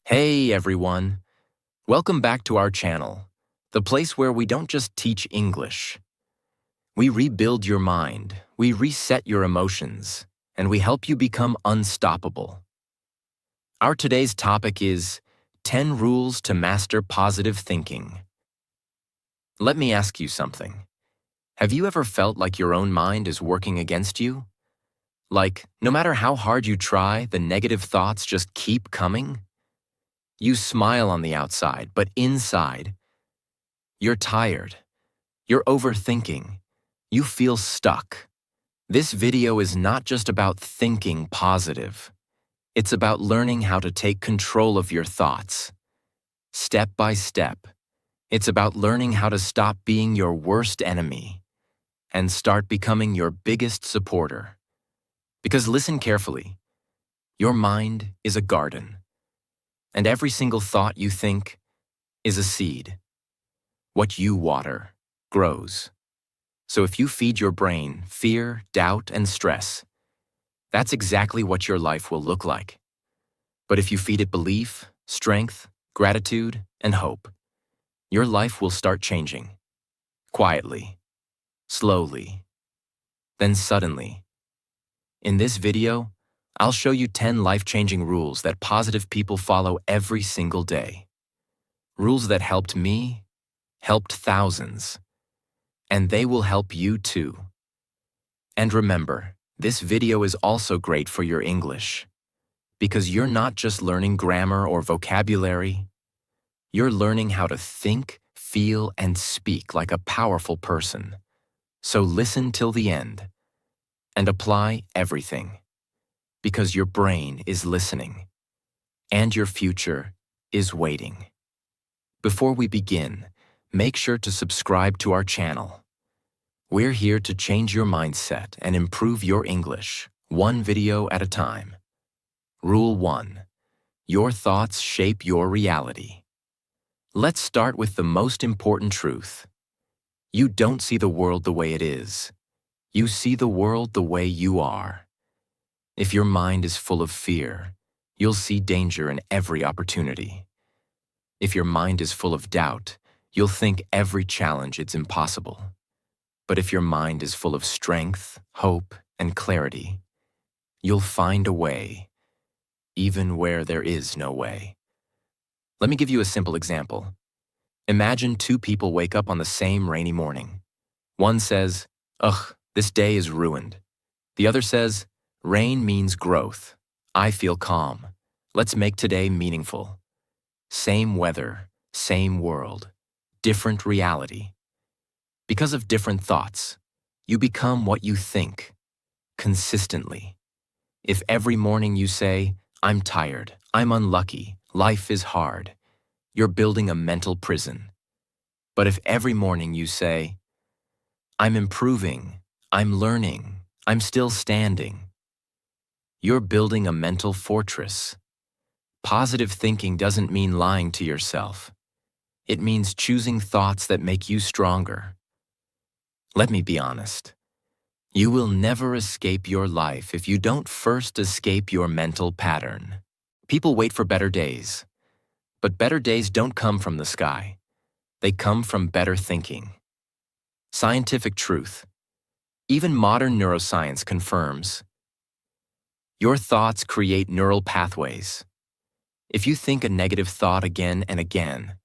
Hey everyone, welcome back to our channel, the place where we don't just teach English. We rebuild your mind, we reset your emotions, and we help you become unstoppable. Our today's topic is 10 Rules to Master Positive Thinking. Let me ask you something. Have you ever felt like your own mind is working against you? Like, no matter how hard you try, the negative thoughts just keep coming? You smile on the outside, but inside, you're tired. You're overthinking. You feel stuck. This video is not just about thinking positive. It's about learning how to take control of your thoughts. Step by step. It's about learning how to stop being your worst enemy and start becoming your biggest supporter. Because listen carefully. Your mind is a garden. And every single thought you think is a seed. What you water grows. So if you feed your brain fear, doubt, and stress, that's exactly what your life will look like. But if you feed it belief, strength, gratitude, and hope, your life will start changing. Quietly, slowly, then suddenly. In this video, I'll show you 10 life-changing rules that positive people follow every single day. Rules that helped me, helped thousands, and they will help you too. And remember, this video is also great for your English, because you're not just learning grammar or vocabulary, you're learning how to think, feel, and speak like a powerful person. So listen till the end, and apply everything, because your brain is listening, and your future is waiting. Before we begin, make sure to subscribe to our channel. We're here to change your mindset and improve your English, one video at a time. Rule 1. Your thoughts shape your reality. Let's start with the most important truth. You don't see the world the way it is. You see the world the way you are. If your mind is full of fear, you'll see danger in every opportunity. If your mind is full of doubt, you'll think every challenge is impossible. But if your mind is full of strength, hope, and clarity, you'll find a way, even where there is no way. Let me give you a simple example. Imagine two people wake up on the same rainy morning. One says, "Ugh, this day is ruined." The other says, "Rain means growth. I feel calm. Let's make today meaningful." Same weather, same world, different reality. Because of different thoughts, you become what you think, consistently. If every morning you say, "I'm tired, I'm unlucky, life is hard," you're building a mental prison. But if every morning you say, "I'm improving, I'm learning, I'm still standing," you're building a mental fortress. Positive thinking doesn't mean lying to yourself. It means choosing thoughts that make you stronger. Let me be honest. You will never escape your life if you don't first escape your mental pattern. People wait for better days. But better days don't come from the sky. They come from better thinking. Scientific truth. Even modern neuroscience confirms. Your thoughts create neural pathways. If you think a negative thought again and again,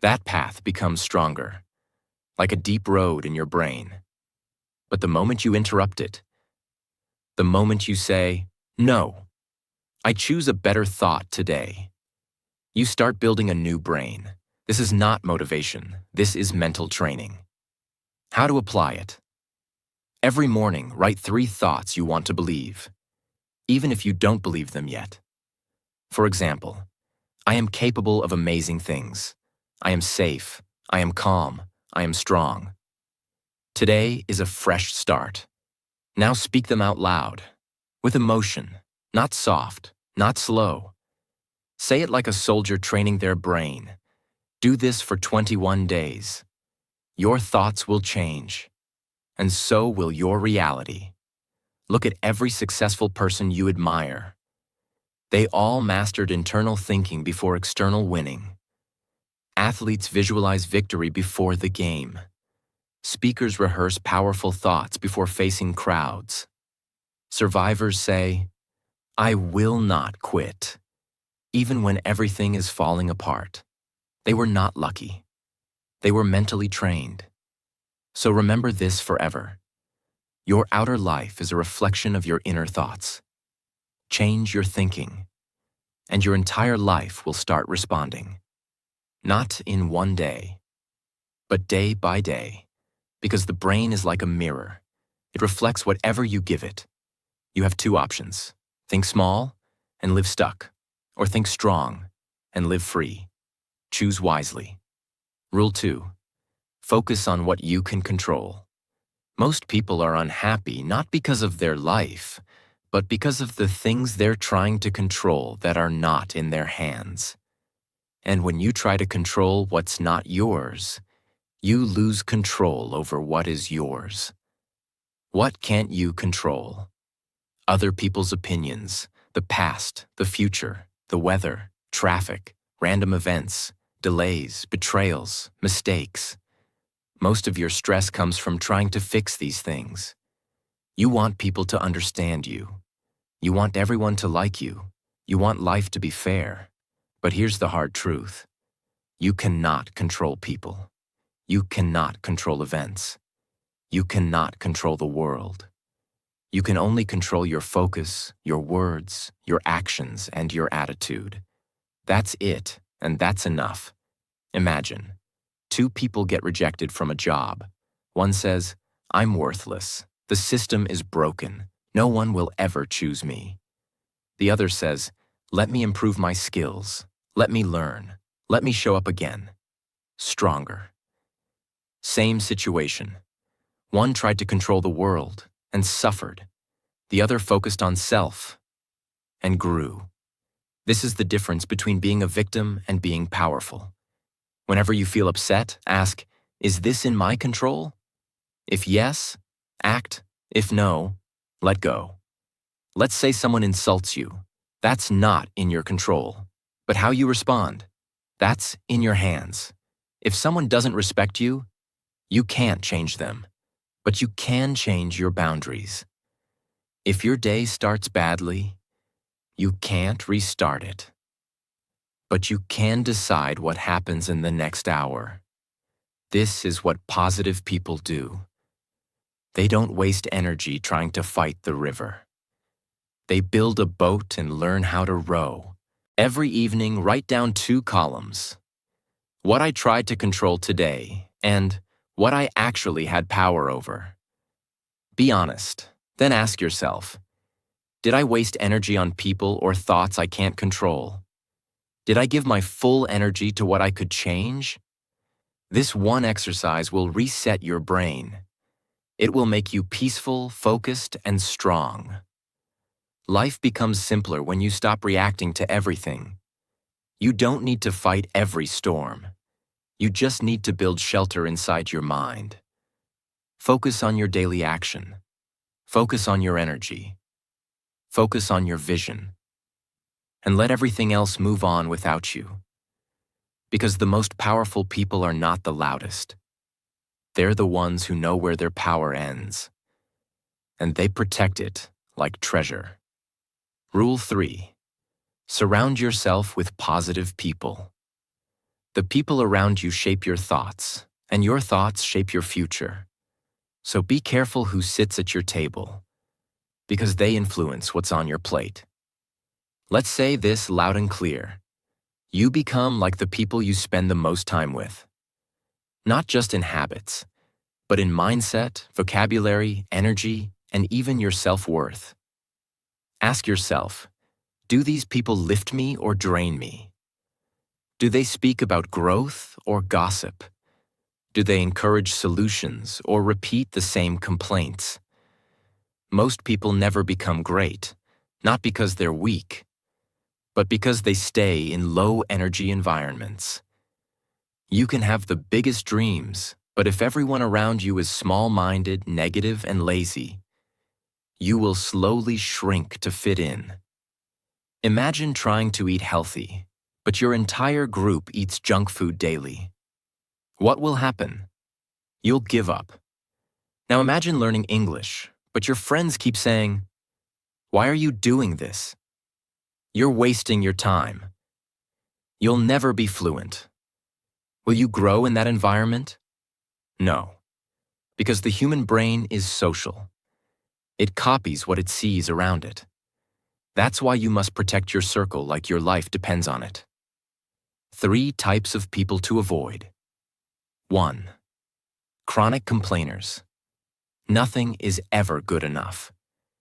that path becomes stronger, like a deep road in your brain. But the moment you interrupt it, the moment you say, "No, I choose a better thought today," you start building a new brain. This is not motivation. This is mental training. How to apply it? Every morning, write 3 thoughts you want to believe, even if you don't believe them yet. For example, I am capable of amazing things. I am safe. I am calm. I am strong. Today is a fresh start. Now speak them out loud, with emotion, not soft, not slow. Say it like a soldier training their brain. Do this for 21 days. Your thoughts will change, and so will your reality. Look at every successful person you admire. They all mastered internal thinking before external winning. Athletes visualize victory before the game. Speakers rehearse powerful thoughts before facing crowds. Survivors say, "I will not quit," even when everything is falling apart. They were not lucky. They were mentally trained. So remember this forever. Your outer life is a reflection of your inner thoughts. Change your thinking, and your entire life will start responding. Not in one day, but day by day, because the brain is like a mirror. It reflects whatever you give it. You have two options: think small and live stuck, or think strong and live free. Choose wisely. Rule 2. Focus on what you can control. Most people are unhappy not because of their life, but because of the things they're trying to control that are not in their hands. And when you try to control what's not yours, you lose control over what is yours. What can't you control? Other people's opinions, the past, the future, the weather, traffic, random events, delays, betrayals, mistakes. Most of your stress comes from trying to fix these things. You want people to understand you. You want everyone to like you. You want life to be fair. But here's the hard truth. You cannot control people. You cannot control events. You cannot control the world. You can only control your focus, your words, your actions, and your attitude. That's it, and that's enough. Imagine, two people get rejected from a job. One says, "I'm worthless. The system is broken. No one will ever choose me." The other says, "Let me improve my skills. Let me learn. Let me show up again. Stronger." Same situation. One tried to control the world and suffered. The other focused on self and grew. This is the difference between being a victim and being powerful. Whenever you feel upset, ask, "Is this in my control?" If yes, act. If no, let go. Let's say someone insults you. That's not in your control. But how you respond, that's in your hands. If someone doesn't respect you, you can't change them. But you can change your boundaries. If your day starts badly, you can't restart it. But you can decide what happens in the next hour. This is what positive people do. They don't waste energy trying to fight the river. They build a boat and learn how to row. Every evening, write down 2 columns. What I tried to control today, and what I actually had power over. Be honest, then ask yourself, did I waste energy on people or thoughts I can't control? Did I give my full energy to what I could change? This one exercise will reset your brain. It will make you peaceful, focused, and strong. Life becomes simpler when you stop reacting to everything. You don't need to fight every storm. You just need to build shelter inside your mind. Focus on your daily action. Focus on your energy. Focus on your vision. And let everything else move on without you. Because the most powerful people are not the loudest. They're the ones who know where their power ends. And they protect it like treasure. Rule 3. Surround yourself with positive people. The people around you shape your thoughts, and your thoughts shape your future. So be careful who sits at your table, because they influence what's on your plate. Let's say this loud and clear. You become like the people you spend the most time with. Not just in habits, but in mindset, vocabulary, energy, and even your self-worth. Ask yourself, do these people lift me or drain me? Do they speak about growth or gossip? Do they encourage solutions or repeat the same complaints? Most people never become great, not because they're weak, but because they stay in low-energy environments. You can have the biggest dreams, but if everyone around you is small-minded, negative, and lazy, you will slowly shrink to fit in. Imagine trying to eat healthy, but your entire group eats junk food daily. What will happen? You'll give up. Now imagine learning English, but your friends keep saying, "Why are you doing this? You're wasting your time. You'll never be fluent." Will you grow in that environment? No, because the human brain is social. It copies what it sees around it. That's why you must protect your circle like your life depends on it. 3 types of people to avoid. 1. Chronic complainers. Nothing is ever good enough.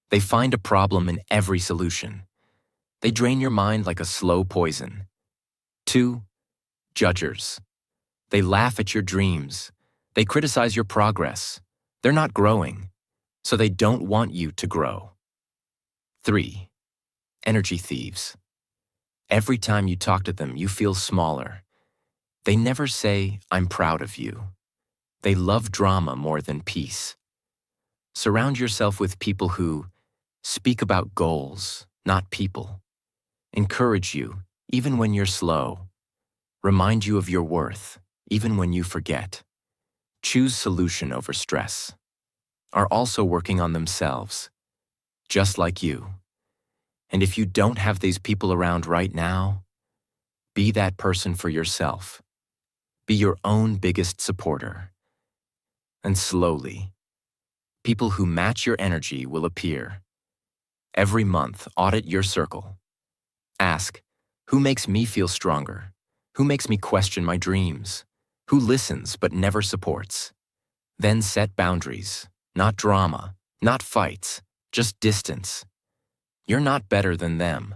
They find a problem in every solution. They drain your mind like a slow poison. 2. Judgers. They laugh at your dreams. They criticize your progress. They're not growing, so they don't want you to grow. 3. Energy thieves. Every time you talk to them, you feel smaller. They never say, "I'm proud of you." They love drama more than peace. Surround yourself with people who speak about goals, not people. Encourage you, even when you're slow. Remind you of your worth, even when you forget. Choose solution over stress. Are also working on themselves, just like you. And if you don't have these people around right now, be that person for yourself. Be your own biggest supporter. And slowly, people who match your energy will appear. Every month, audit your circle. Ask, who makes me feel stronger? Who makes me question my dreams? Who listens but never supports? Then set boundaries, not drama, not fights, just distance. You're not better than them.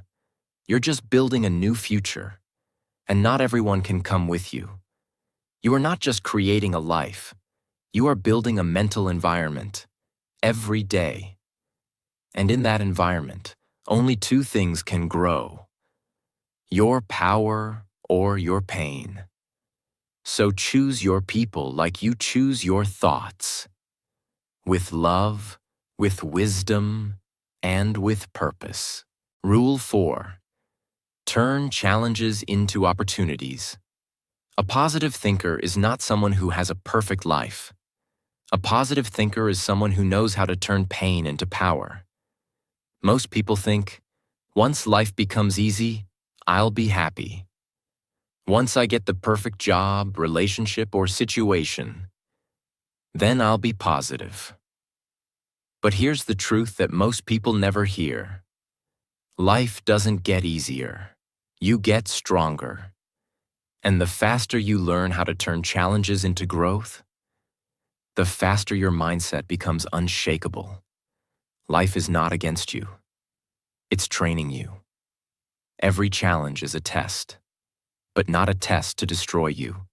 You're just building a new future. And not everyone can come with you. You are not just creating a life. You are building a mental environment every day. And in that environment, only 2 things can grow: your power or your pain. So choose your people like you choose your thoughts. With love, with wisdom, and with purpose. Rule 4. Turn challenges into opportunities. A positive thinker is not someone who has a perfect life. A positive thinker is someone who knows how to turn pain into power. Most people think, once life becomes easy, I'll be happy. Once I get the perfect job, relationship, or situation, then I'll be positive. But here's the truth that most people never hear. Life doesn't get easier. You get stronger. And the faster you learn how to turn challenges into growth, the faster your mindset becomes unshakable. Life is not against you. It's training you. Every challenge is a test, but not a test to destroy you.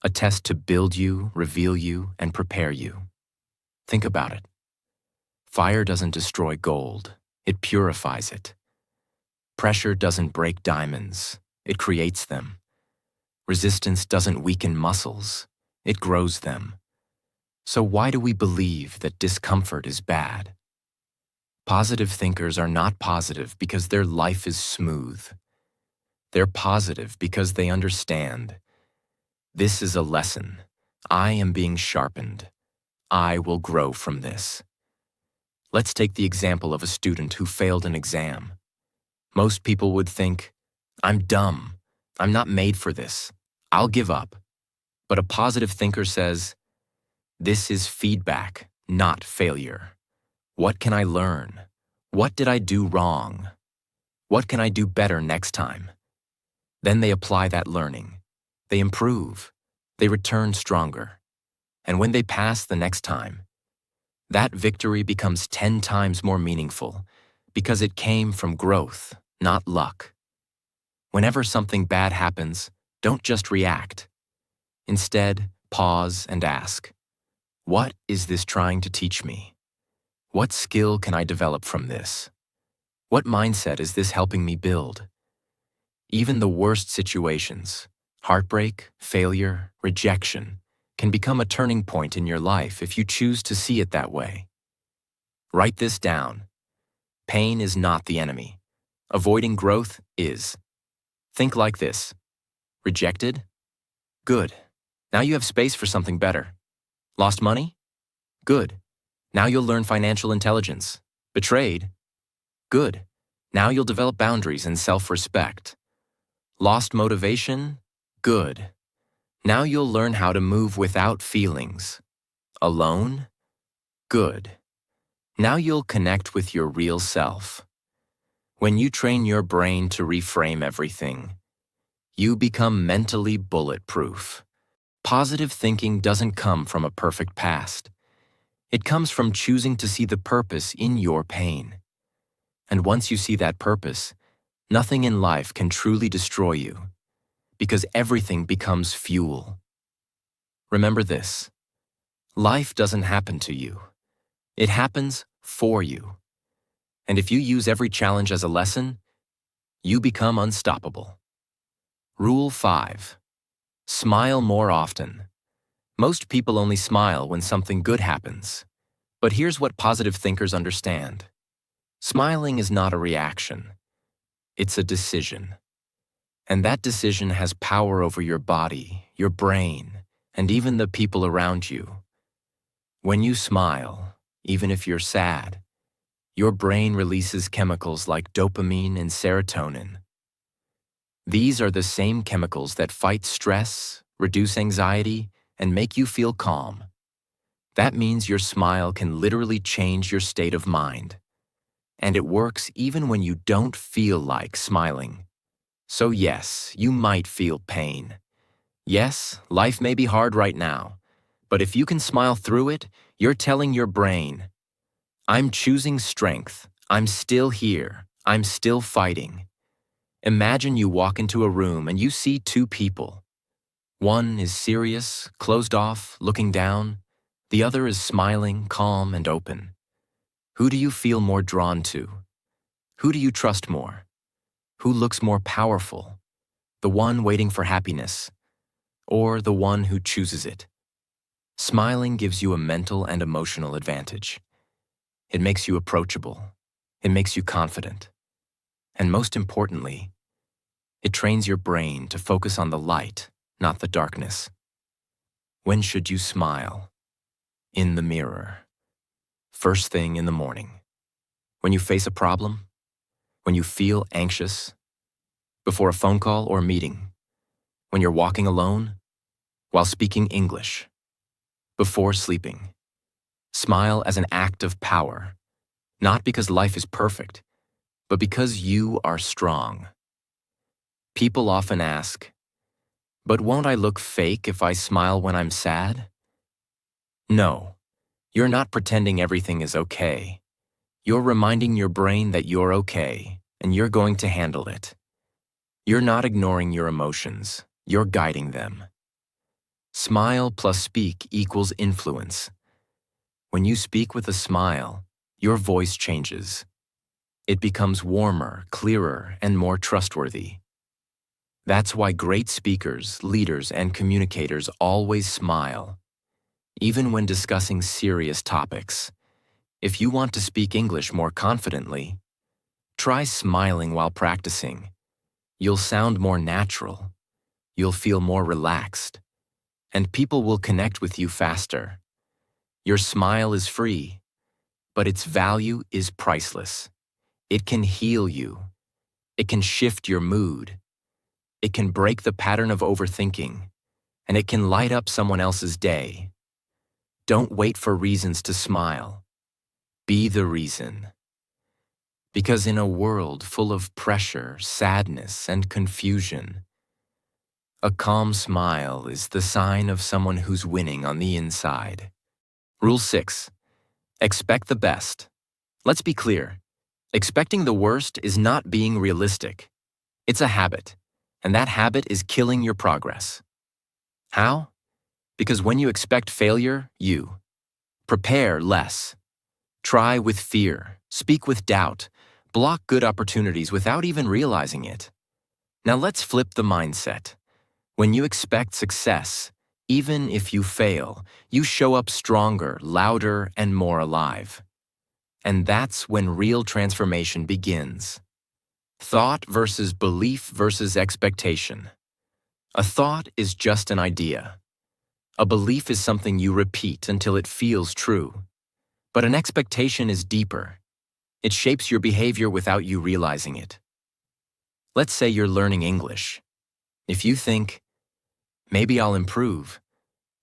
A test to build you, reveal you, and prepare you. Think about it. Fire doesn't destroy gold, it purifies it. Pressure doesn't break diamonds, it creates them. Resistance doesn't weaken muscles, it grows them. So why do we believe that discomfort is bad? Positive thinkers are not positive because their life is smooth. They're positive because they understand. This is a lesson. I am being sharpened. I will grow from this. Let's take the example of a student who failed an exam. Most people would think, I'm dumb. I'm not made for this. I'll give up. But a positive thinker says, this is feedback, not failure. What can I learn? What did I do wrong? What can I do better next time? Then they apply that learning. They improve. They return stronger. And when they pass the next time, that victory becomes 10 times more meaningful because it came from growth, not luck. Whenever something bad happens, don't just react. Instead, pause and ask, what is this trying to teach me? What skill can I develop from this? What mindset is this helping me build? Even the worst situations, heartbreak, failure, rejection, can become a turning point in your life if you choose to see it that way. Write this down. Pain is not the enemy. Avoiding growth is. Think like this. Rejected? Good. Now you have space for something better. Lost money? Good. Now you'll learn financial intelligence. Betrayed? Good. Now you'll develop boundaries and self-respect. Lost motivation? Good. Now you'll learn how to move without feelings. Alone? Good. Now you'll connect with your real self. When you train your brain to reframe everything, you become mentally bulletproof. Positive thinking doesn't come from a perfect past. It comes from choosing to see the purpose in your pain. And once you see that purpose, nothing in life can truly destroy you, because everything becomes fuel. Remember this: life doesn't happen to you. It happens for you. And if you use every challenge as a lesson, you become unstoppable. Rule 5. Smile more often. Most people only smile when something good happens. But here's what positive thinkers understand. Smiling is not a reaction. It's a decision. And that decision has power over your body, your brain, and even the people around you. When you smile, even if you're sad, your brain releases chemicals like dopamine and serotonin. These are the same chemicals that fight stress, reduce anxiety, and make you feel calm. That means your smile can literally change your state of mind. And it works even when you don't feel like smiling. So yes, you might feel pain. Yes, life may be hard right now. But if you can smile through it, you're telling your brain, I'm choosing strength. I'm still here. I'm still fighting. Imagine you walk into a room and you see two people. One is serious, closed off, looking down. The other is smiling, calm, and open. Who do you feel more drawn to? Who do you trust more? Who looks more powerful? The one waiting for happiness, or the one who chooses it? Smiling gives you a mental and emotional advantage. It makes you approachable. It makes you confident. And most importantly, it trains your brain to focus on the light, not the darkness. When should you smile? In the mirror. First thing in the morning. When you face a problem? When you feel anxious? Before a phone call or meeting? When you're walking alone? While speaking English? Before sleeping? Smile as an act of power, not because life is perfect, but because you are strong. People often ask, but won't I look fake if I smile when I'm sad? No, you're not pretending everything is okay. You're reminding your brain that you're okay, and you're going to handle it. You're not ignoring your emotions, you're guiding them. Smile plus speak equals influence. When you speak with a smile, your voice changes. It becomes warmer, clearer, and more trustworthy. That's why great speakers, leaders, and communicators always smile, even when discussing serious topics. If you want to speak English more confidently, try smiling while practicing. You'll sound more natural. You'll feel more relaxed. And people will connect with you faster. Your smile is free, but its value is priceless. It can heal you. It can shift your mood. It can break the pattern of overthinking, and it can light up someone else's day. Don't wait for reasons to smile. Be the reason. Because in a world full of pressure, sadness, and confusion, a calm smile is the sign of someone who's winning on the inside. Rule 6. Expect the best. Let's be clear. Expecting the worst is not being realistic. It's a habit, and that habit is killing your progress. How? Because when you expect failure, you prepare less. Try with fear, speak with doubt, block good opportunities without even realizing it. Now let's flip the mindset. When you expect success, even if you fail, you show up stronger, louder, and more alive. And that's when real transformation begins. Thought versus belief versus expectation. A thought is just an idea. A belief is something you repeat until it feels true. But an expectation is deeper. It shapes your behavior without you realizing it. Let's say you're learning English. If you think, maybe I'll improve,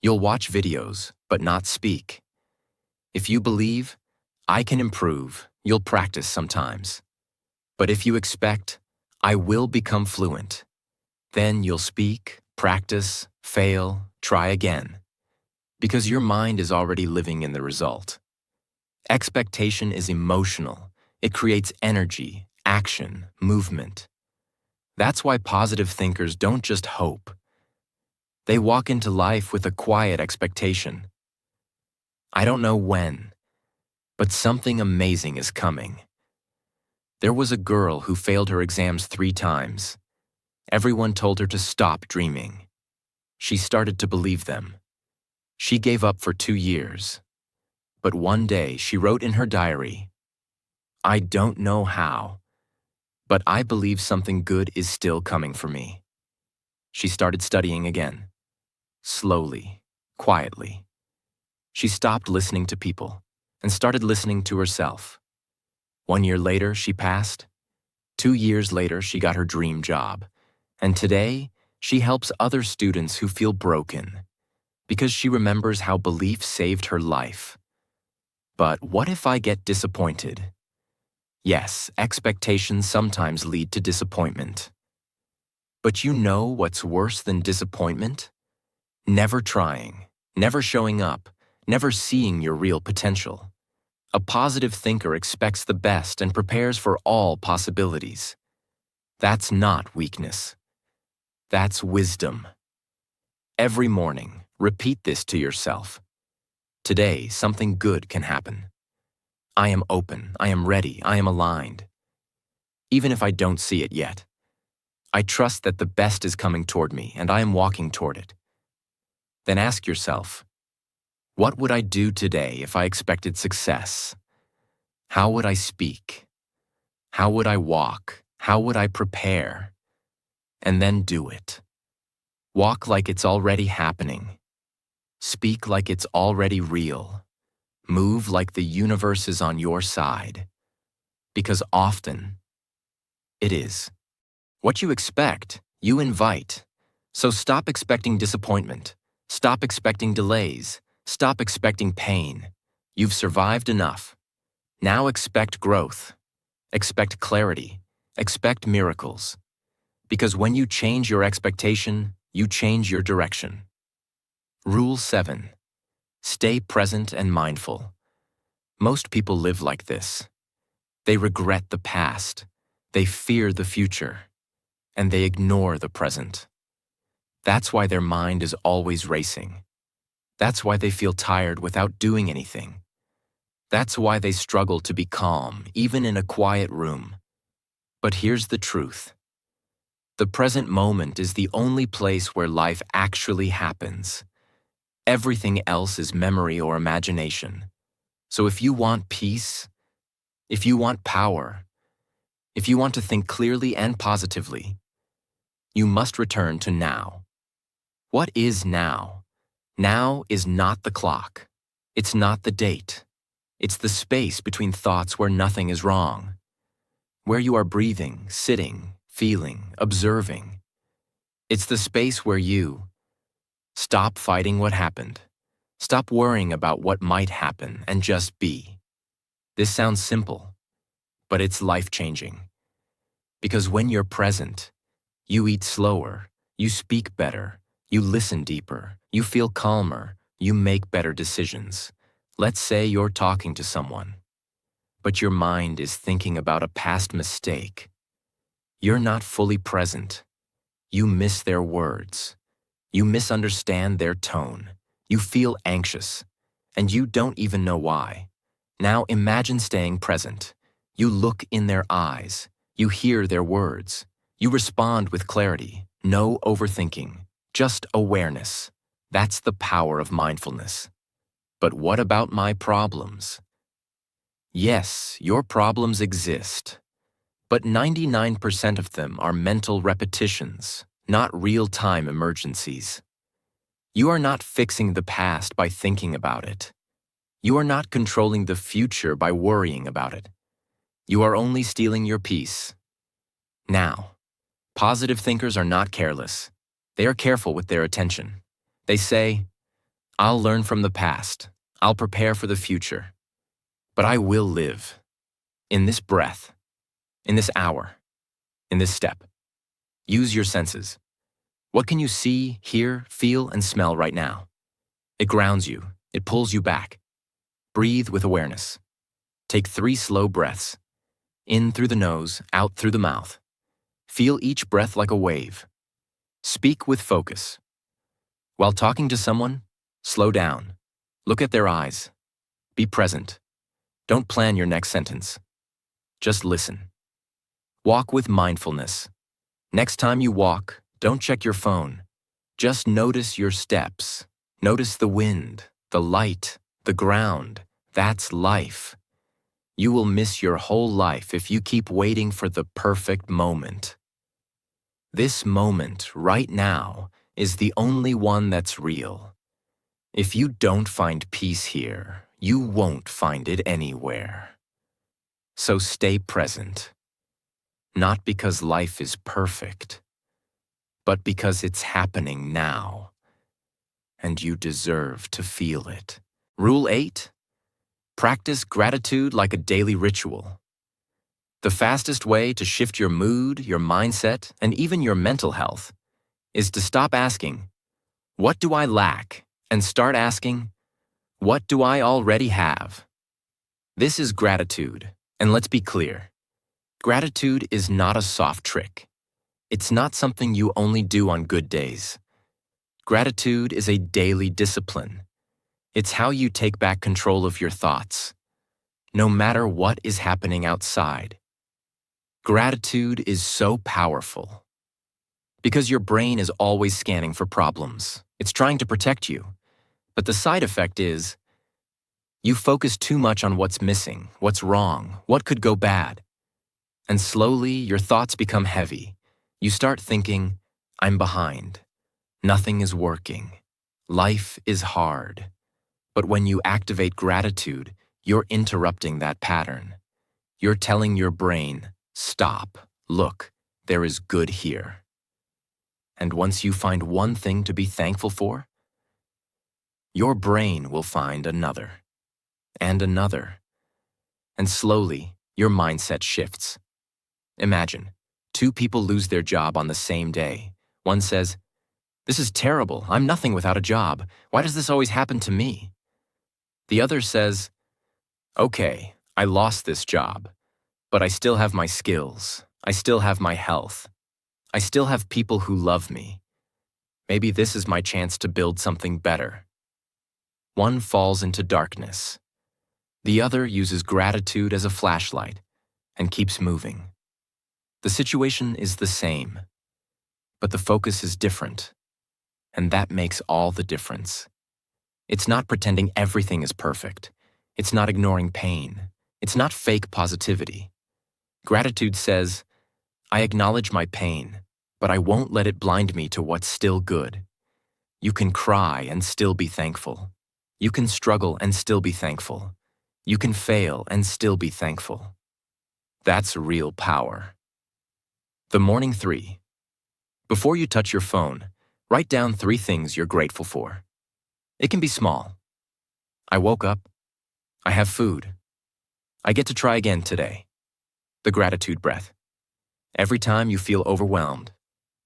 you'll watch videos, but not speak. If you believe, I can improve, you'll practice sometimes. But if you expect, I will become fluent, then you'll speak, practice, fail, try again. Because your mind is already living in the result. Expectation is emotional. It creates energy, action, movement. That's why positive thinkers don't just hope. They walk into life with a quiet expectation. I don't know when, but something amazing is coming. There was a girl who failed her exams 3 times. Everyone told her to stop dreaming. She started to believe them. She gave up for 2 years. But one day she wrote in her diary, I don't know how, but I believe something good is still coming for me. She started studying again. Slowly, quietly. She stopped listening to people and started listening to herself. 1 year later, she passed. 2 years later, she got her dream job. And today, she helps other students who feel broken because she remembers how belief saved her life. But what if I get disappointed? Yes, expectations sometimes lead to disappointment. But you know what's worse than disappointment? Never trying, never showing up, never seeing your real potential. A positive thinker expects the best and prepares for all possibilities. That's not weakness. That's wisdom. Every morning, repeat this to yourself. Today, something good can happen. I am open, I am ready, I am aligned. Even if I don't see it yet, I trust that the best is coming toward me and I am walking toward it. Then ask yourself, what would I do today if I expected success? How would I speak? How would I walk? How would I prepare? And then do it. Walk like it's already happening. Speak like it's already real. Move like the universe is on your side. Because often, it is. What you expect, you invite. So stop expecting disappointment. Stop expecting delays. Stop expecting pain. You've survived enough. Now expect growth. Expect clarity. Expect miracles. Because when you change your expectation, you change your direction. Rule 7. Stay present and mindful. Most people live like this. They regret the past. They fear the future. And they ignore the present. That's why their mind is always racing. That's why they feel tired without doing anything. That's why they struggle to be calm, even in a quiet room. But here's the truth. The present moment is the only place where life actually happens. Everything else is memory or imagination. So if you want peace, if you want power, if you want to think clearly and positively, you must return to now. What is now? Now is not the clock. It's not the date. It's the space between thoughts where nothing is wrong. Where you are breathing, sitting, feeling, observing. It's the space where you stop fighting what happened. Stop worrying about what might happen and just be. This sounds simple, but it's life-changing. Because when you're present, you eat slower, you speak better, you listen deeper, you feel calmer, you make better decisions. Let's say you're talking to someone, but your mind is thinking about a past mistake. You're not fully present. You miss their words. You misunderstand their tone. You feel anxious, and you don't even know why. Now imagine staying present. You look in their eyes. You hear their words. You respond with clarity. No overthinking, just awareness. That's the power of mindfulness. But what about my problems? Yes, your problems exist. But 99% of them are mental repetitions, not real-time emergencies. You are not fixing the past by thinking about it. You are not controlling the future by worrying about it. You are only stealing your peace. Now, positive thinkers are not careless. They are careful with their attention. They say, I'll learn from the past. I'll prepare for the future. But I will live. In this breath. In this hour. In this step. Use your senses. What can you see, hear, feel, and smell right now? It grounds you. It pulls you back. Breathe with awareness. Take 3 slow breaths. In through the nose, out through the mouth. Feel each breath like a wave. Speak with focus. While talking to someone, slow down. Look at their eyes. Be present. Don't plan your next sentence. Just listen. Walk with mindfulness. Next time you walk, don't check your phone. Just notice your steps. Notice the wind, the light, the ground. That's life. You will miss your whole life if you keep waiting for the perfect moment. This moment, right now, is the only one that's real. If you don't find peace here, you won't find it anywhere. So stay present. Not because life is perfect, but because it's happening now. And you deserve to feel it. Rule 8. Practice gratitude like a daily ritual. The fastest way to shift your mood, your mindset, and even your mental health is to stop asking, what do I lack? And start asking, what do I already have? This is gratitude, and let's be clear. Gratitude is not a soft trick. It's not something you only do on good days. Gratitude is a daily discipline. It's how you take back control of your thoughts, no matter what is happening outside. Gratitude is so powerful because your brain is always scanning for problems. It's trying to protect you. But the side effect is you focus too much on what's missing, what's wrong, what could go bad. And slowly, your thoughts become heavy. You start thinking, I'm behind. Nothing is working. Life is hard. But when you activate gratitude, you're interrupting that pattern. You're telling your brain, stop, look, there is good here. And once you find one thing to be thankful for, your brain will find another, and another. And slowly, your mindset shifts. Imagine, 2 people lose their job on the same day. One says, this is terrible. I'm nothing without a job. Why does this always happen to me? The other says, okay, I lost this job, but I still have my skills. I still have my health. I still have people who love me. Maybe this is my chance to build something better. One falls into darkness. The other uses gratitude as a flashlight and keeps moving. The situation is the same, but the focus is different, and that makes all the difference. It's not pretending everything is perfect. It's not ignoring pain. It's not fake positivity. Gratitude says, I acknowledge my pain, but I won't let it blind me to what's still good. You can cry and still be thankful. You can struggle and still be thankful. You can fail and still be thankful. That's real power. The morning 3. Before you touch your phone, write down 3 things you're grateful for. It can be small. I woke up. I have food. I get to try again today. The gratitude breath. Every time you feel overwhelmed,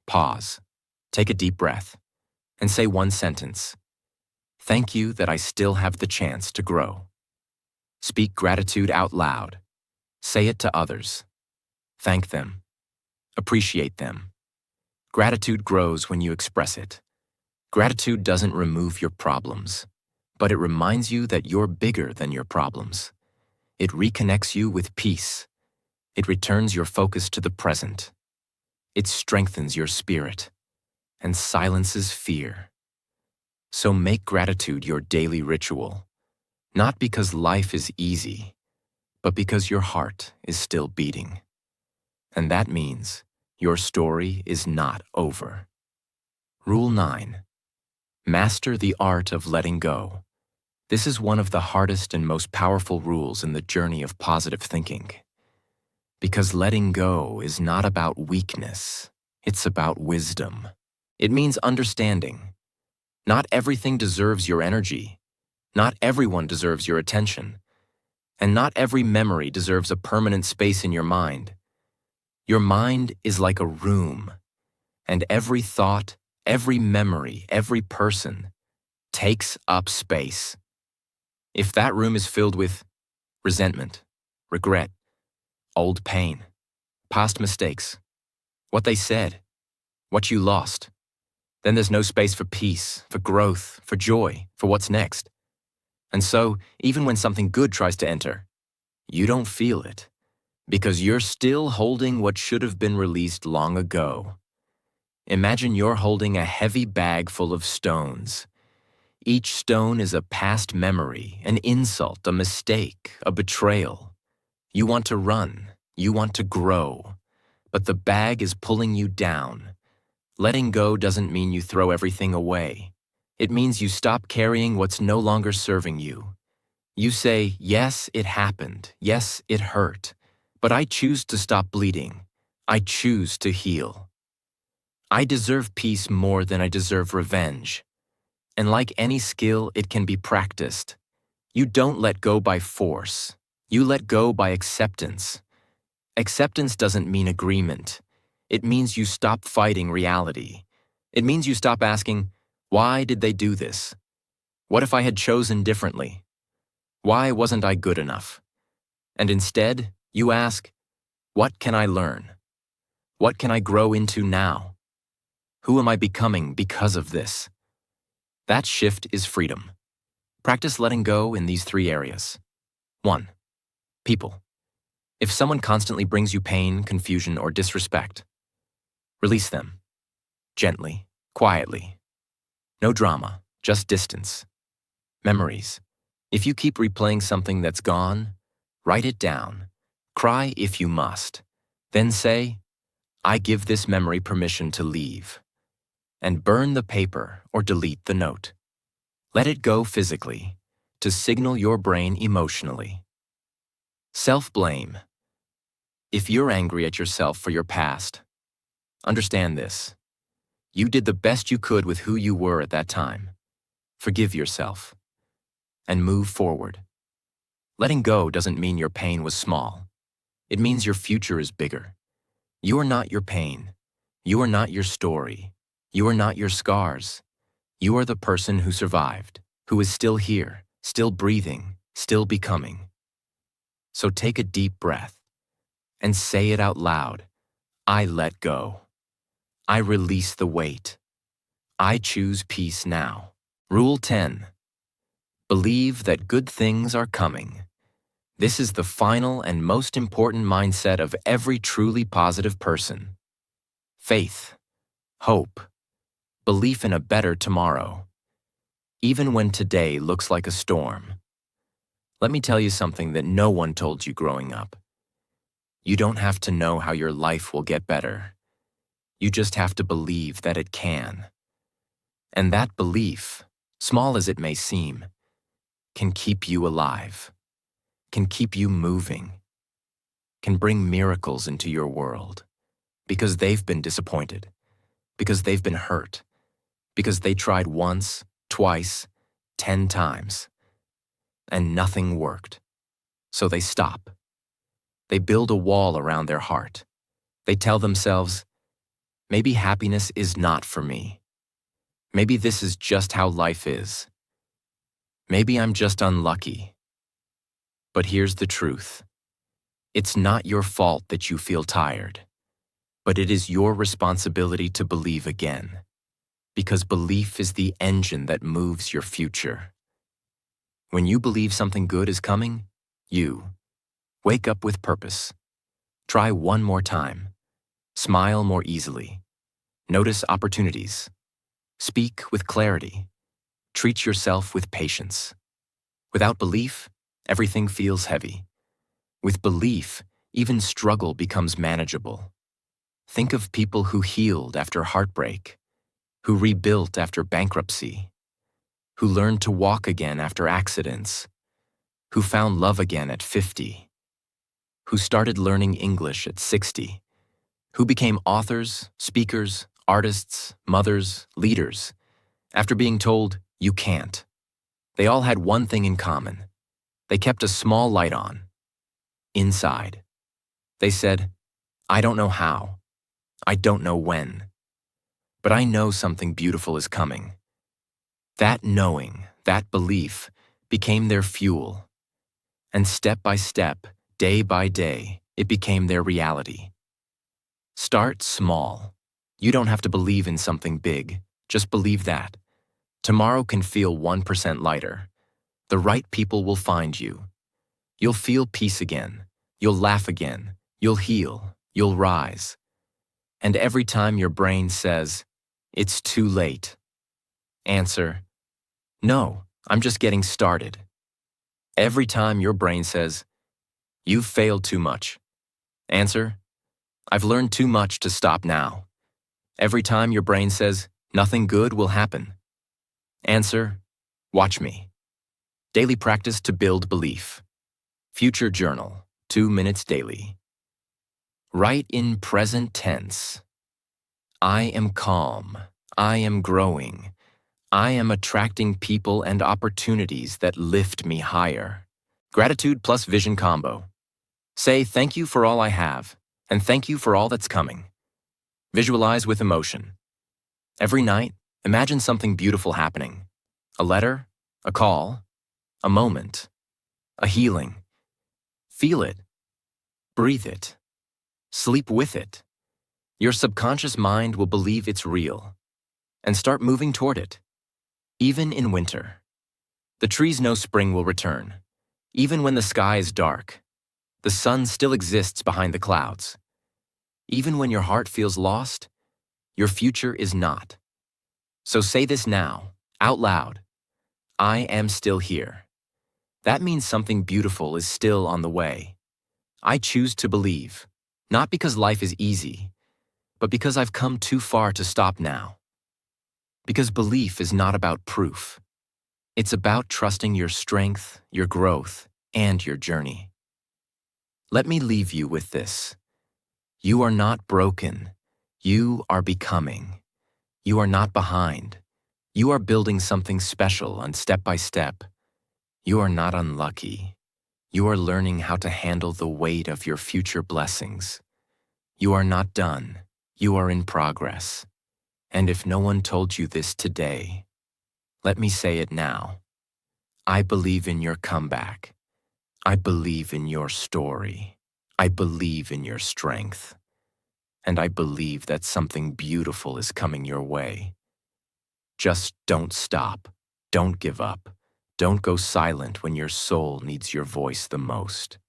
pause, take a deep breath, and say one sentence. Thank you that I still have the chance to grow. Speak gratitude out loud. Say it to others. Thank them. Appreciate them. Gratitude grows when you express it. Gratitude doesn't remove your problems, but it reminds you that you're bigger than your problems. It reconnects you with peace. It returns your focus to the present. It strengthens your spirit and silences fear. So make gratitude your daily ritual, not because life is easy, but because your heart is still beating. and that means your story is not over. Rule 9. Master the art of letting go. This is one of the hardest and most powerful rules in the journey of positive thinking. Because letting go is not about weakness, it's about wisdom. It means understanding. Not everything deserves your energy. Not everyone deserves your attention. And not every memory deserves a permanent space in your mind. Your mind is like a room, and every thought, every memory, every person takes up space. If that room is filled with resentment, regret, old pain, past mistakes, what they said, what you lost, then there's no space for peace, for growth, for joy, for what's next. And so, even when something good tries to enter, you don't feel it, because you're still holding what should have been released long ago. Imagine you're holding a heavy bag full of stones. Each stone is a past memory, an insult, a mistake, a betrayal. You want to run, you want to grow, but the bag is pulling you down. Letting go doesn't mean you throw everything away. It means you stop carrying what's no longer serving you. You say, yes, it happened. Yes, it hurt. But I choose to stop bleeding. I choose to heal. I deserve peace more than I deserve revenge. And like any skill, it can be practiced. You don't let go by force. You let go by acceptance. Acceptance doesn't mean agreement. It means you stop fighting reality. It means you stop asking, why did they do this? What if I had chosen differently? Why wasn't I good enough? And instead, you ask, what can I learn? What can I grow into now? Who am I becoming because of this? That shift is freedom. Practice letting go in these 3 areas. 1. People. If someone constantly brings you pain, confusion, or disrespect, release them. Gently, quietly. No drama, just distance. Memories. If you keep replaying something that's gone, write it down. Cry if you must. Then say, I give this memory permission to leave. And burn the paper or delete the note. Let it go physically, to signal your brain emotionally. Self-blame. If you're angry at yourself for your past, understand this. You did the best you could with who you were at that time. Forgive yourself. And move forward. Letting go doesn't mean your pain was small. It means your future is bigger. You are not your pain. You are not your story. You are not your scars. You are the person who survived, who is still here, still breathing, still becoming. So take a deep breath and say it out loud. I let go. I release the weight. I choose peace now. Rule 10. Believe that good things are coming. This is the final and most important mindset of every truly positive person. Faith, hope, belief in a better tomorrow, even when today looks like a storm. Let me tell you something that no one told you growing up. You don't have to know how your life will get better. You just have to believe that it can. And that belief, small as it may seem, can keep you alive, can keep you moving, can bring miracles into your world, because they've been disappointed, because they've been hurt, because they tried once, twice, 10 times, and nothing worked. So they stop. They build a wall around their heart. They tell themselves, maybe happiness is not for me. Maybe this is just how life is. Maybe I'm just unlucky. But here's the truth. It's not your fault that you feel tired, but it is your responsibility to believe again, because belief is the engine that moves your future. When you believe something good is coming, you wake up with purpose. Try one more time. Smile more easily. Notice opportunities. Speak with clarity. Treat yourself with patience. Without belief, everything feels heavy. With belief, Even struggle becomes manageable. Think of people who healed after heartbreak, who rebuilt after bankruptcy, who learned to walk again after accidents, who found love again at 50, who started learning English at 60, who became authors, speakers, artists, mothers, leaders, after being told, "You can't." They all had one thing in common. They kept a small light on, inside. They said, "I don't know how. I don't know when. But I know something beautiful is coming." That knowing, that belief, became their fuel. And step by step, day by day, it became their reality. Start small. You don't have to believe in something big. Just believe that. Tomorrow can feel 1% lighter. The right people will find you. You'll feel peace again. You'll laugh again. You'll heal. You'll rise. And every time your brain says, "It's too late," answer, "No, I'm just getting started." Every time your brain says, "You've failed too much," answer, "I've learned too much to stop now." Every time your brain says, "Nothing good will happen," answer, "Watch me." Daily practice to build belief. Future journal, 2 minutes daily. Write in present tense. I am calm. I am growing. I am attracting people and opportunities that lift me higher. Gratitude plus vision combo. Say thank you for all I have, and thank you for all that's coming. Visualize with emotion. Every night, imagine something beautiful happening. A letter, a call, a moment, a healing. Feel it. Breathe it. Sleep with it. Your subconscious mind will believe it's real and start moving toward it. Even in winter, the trees know spring will return. Even when the sky is dark, the sun still exists behind the clouds. Even when your heart feels lost, your future is not. So say this now, out loud. I am still here. That means something beautiful is still on the way. I choose to believe, not because life is easy, but because I've come too far to stop now. Because belief is not about proof. It's about trusting your strength, your growth, and your journey. Let me leave you with this. You are not broken. You are becoming. You are not behind. You are building something special and step by step. You are not unlucky. You are learning how to handle the weight of your future blessings. You are not done. You are in progress. And if no one told you this today, let me say it now. I believe in your comeback. I believe in your story. I believe in your strength. And I believe that something beautiful is coming your way. Just don't stop. Don't give up. Don't go silent when your soul needs your voice the most.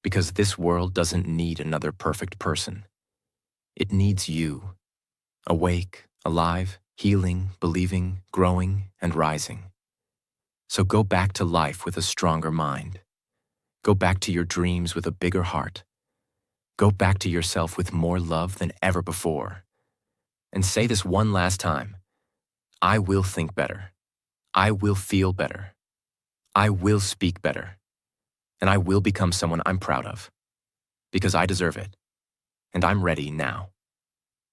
Because this world doesn't need another perfect person. It needs you. Awake, alive, healing, believing, growing, and rising. So go back to life with a stronger mind. Go back to your dreams with a bigger heart. Go back to yourself with more love than ever before. And say this one last time. I will think better. I will feel better. I will speak better. And I will become someone I'm proud of. Because I deserve it. And I'm ready now.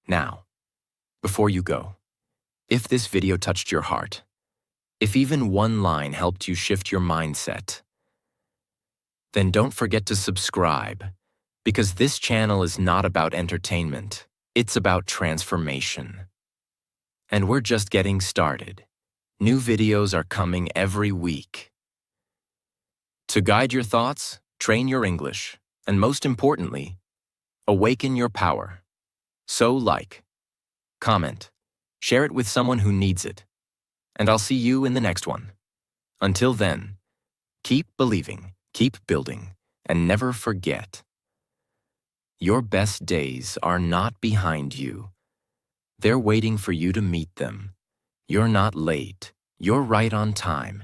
Now. Before you go, if this video touched your heart, if even one line helped you shift your mindset, then don't forget to subscribe, because this channel is not about entertainment, it's about transformation. And we're just getting started. New videos are coming every week. To guide your thoughts, train your English, and most importantly, awaken your power. So like, comment, share it with someone who needs it. And I'll see you in the next one. Until then, keep believing, keep building, and never forget. Your best days are not behind you. They're waiting for you to meet them. You're not late. You're right on time.